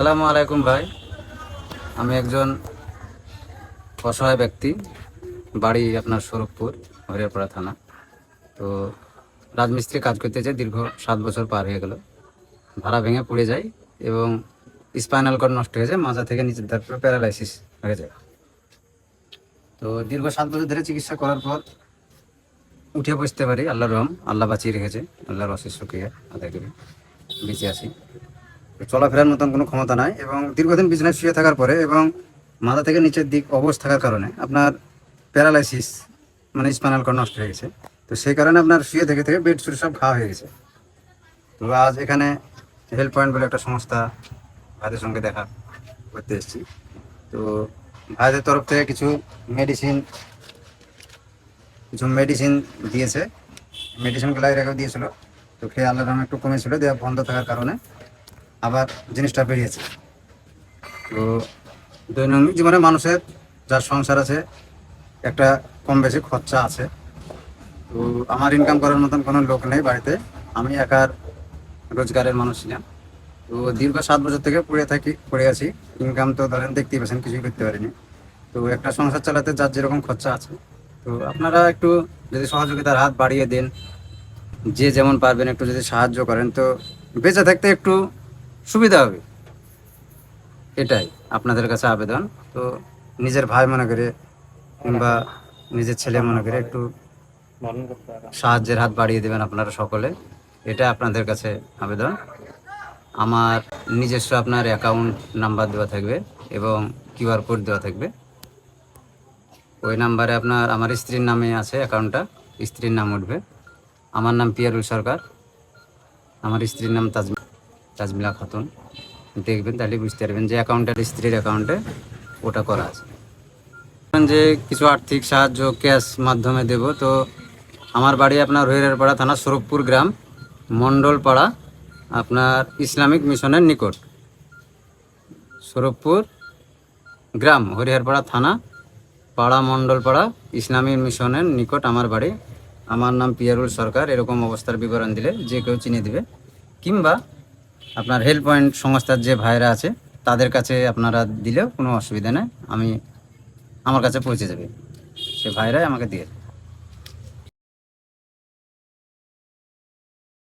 আসসালামু আলাইকুম ভাই। আমি একজন অসহায় ব্যক্তি, বাড়ি আপনার স্বরূপপুর, হরিয়ারপাড়া থানা। তো রাজমিস্ত্রি কাজ করতে চাই, দীর্ঘ 7 বছর পার হয়ে গেল। ভাড়া ভেঙে পড়ে যায় এবং স্পাইনাল কর্ড নষ্ট হয়ে যায়, মাজা থেকে নিচের ধার পুরো প্যারালাইসিস হয়ে যায়। তো দীর্ঘ 7 বছর ধরে চিকিৎসা করার পর উঠে বসতে পারি, আল্লাহর রহম, আল্লাহ বাঁচিয়ে রেখেছে, আল্লাহর অশেষ শুকরিয়া আদায় করি, বেঁচে আছি। চলাফেরার মতন কোনো ক্ষমতা নাই এবং দীর্ঘদিন বিছানায় শুয়ে থাকার পরে এবং মাথা থেকে নিচের দিক অবশ থাকার কারণে আপনার প্যারালাইসিস মানে স্পাইনাল কর্ড নষ্ট হয়ে গেছে। তো সেই কারণে আপনার শুয়ে থেকে থেকে বেড শুরু সব খাওয়া হয়ে গেছে। তো আজ এখানে হেল্প পয়েন্ট বলে একটা সংস্থা, ভাইদের সঙ্গে দেখা করতে এসেছি। তো ভাইদের তরফ থেকে কিছু মেডিসিন দিয়েছে, মেডিসিনগুলো এর আগেও দিয়েছিল। তো খেয়ে আল্লাহর রহমে একটু কমেছিল, দেওয়া বন্ধ থাকার কারণে আবার জিনিসটা বেরিয়েছে। তো দৈনন্দিন জীবনে মানুষের যার সংসার আছে একটা কম বেশি খরচা আছে। তো আমার ইনকাম করার মতন কোনো লোক নেই বাড়িতে, আমি একার রোজগারের মানুষ ছিলাম। তো দীর্ঘ 7 বছর থেকে পড়ে আছি। ইনকাম তো ধরেন দেখতেই পাচ্ছেন, কিছুই করতে পারিনি। তো একটা সংসার চালাতে যার যেরকম খরচা আছে, তো আপনারা একটু যদি সহযোগিতার হাত বাড়িয়ে দেন, যে যেমন পারবেন একটু যদি সাহায্য করেন, তো বেঁচে থাকতে একটু সুবিধা হবে। এটাই আপনাদের কাছে আবেদন। তো নিজের ভাই মনে করে কিংবা নিজের ছেলে মনে করে একটু সাহায্যের হাত বাড়িয়ে দেবেন আপনারা সকলে, এটা আপনাদের কাছে আবেদন। আমার নিজস্ব আপনার অ্যাকাউন্ট নাম্বার দেওয়া থাকবে এবং কিউআর কোড দেওয়া থাকবে। ওই নাম্বারে আপনার আমার স্ত্রীর নামে আছে অ্যাকাউন্টটা, স্ত্রীর নাম উঠবে। আমার নাম পিয়ারুল সরকার, আমার স্ত্রীর নাম তাজমিলা খাতুন। দেখবেন তাহলে বুঝতে পারবেন যে অ্যাকাউন্টের স্ত্রীর অ্যাকাউন্টে ওটা করা আছে। যে কিছু আর্থিক সাহায্য ক্যাশ মাধ্যমে দেব। তো আমার বাড়ি আপনার হরিয়ারপাড়া থানা, স্বরূপপুর গ্রাম, মণ্ডলপাড়া, আপনার ইসলামিক মিশনের নিকট। স্বরূপপুর গ্রাম, হরিয়ারপাড়া থানা, পাড়া মণ্ডলপাড়া, ইসলামিক মিশনের নিকট আমার বাড়ি। আমার নাম পিয়ারুল সরকার। এরকম অবস্থার বিবরণ দিলে যে কেউ চিনে দিবে, কিংবা আপনার হেল্প পয়েন্ট সংস্থার যে ভাইরা আছে তাদের কাছে আপনারা দিলেও কোনো অসুবিধা নেই, আমার কাছে পৌঁছে যাবে, সে ভাইরাই আমাকে দিয়ে